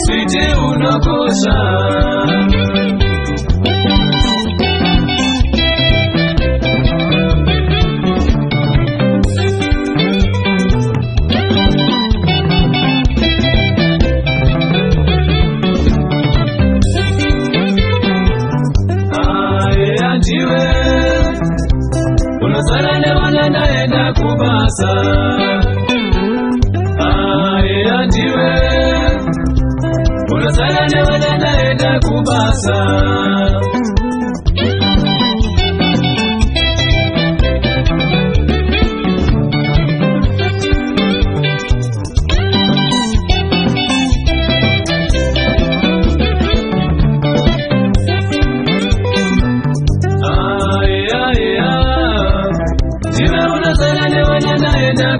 Sweetie unakosha. Jiwe unasala lewana naenda kubasa. Jiwe unasala lewana naenda kubasa.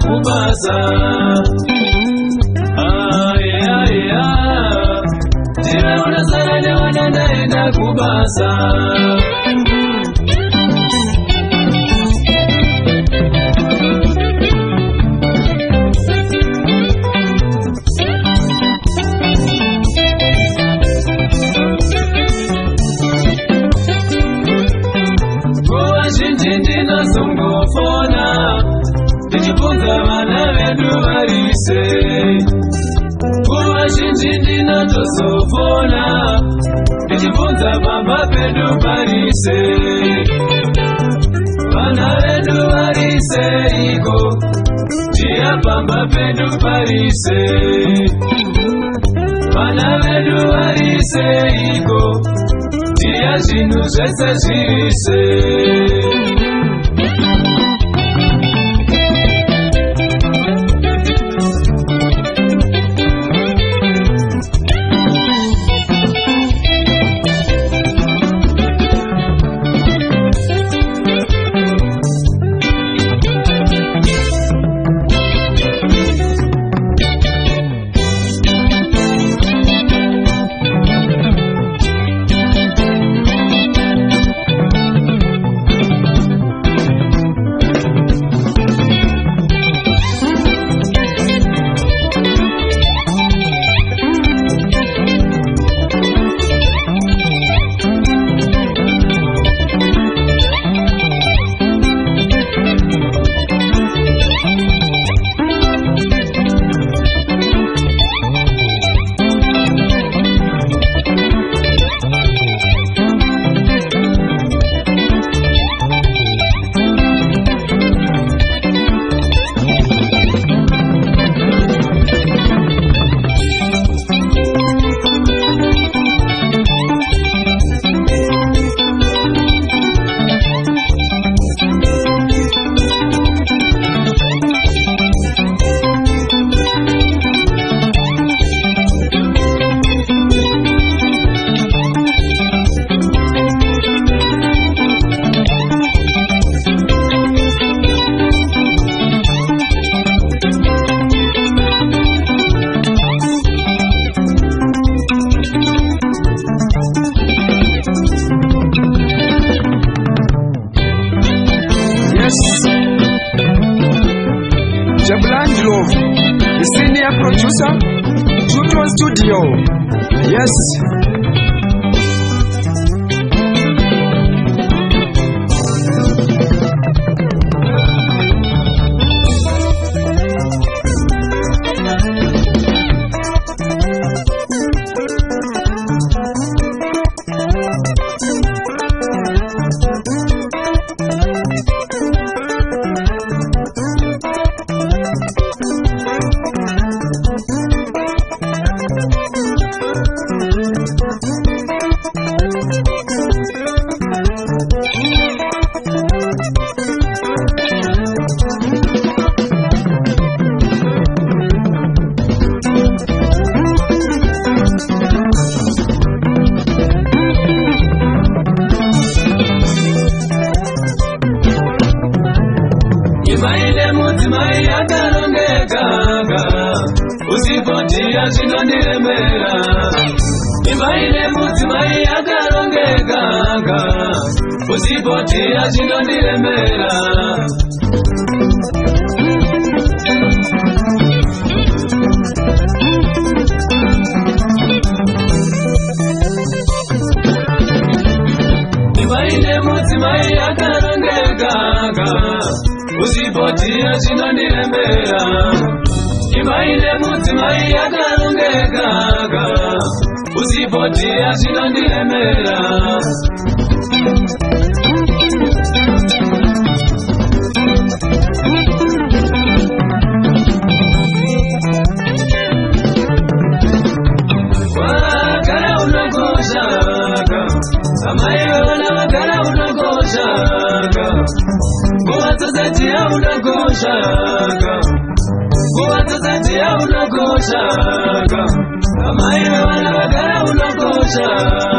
Kubasa. Jiwe unasala lewana naenda kubasa. Kwa shinjindi na songofona Nijifunza wana wedu warise. Kuwa shinjindi na tosofona Nijifunza bamba pedu warise. Wana wedu warise iko Jia bamba pedu warise. Wana wedu warise iko Jia jinu zese jirise. Jabulangelo, the senior producer, Jutron Studio. Yes. Usipotia zinoniremera Imbaile mutima yakaronge ganga Usipotia zinoniremera zvinondirembera imaine mudzimai yakarongeka uzipotiya zvinondirembera wakagara unokoshaka amai vevana vagara unokoshaka nguva dzosatiya unokoshaka nguva dzosatiya unokoshaka amai vevana vagara unokoshaka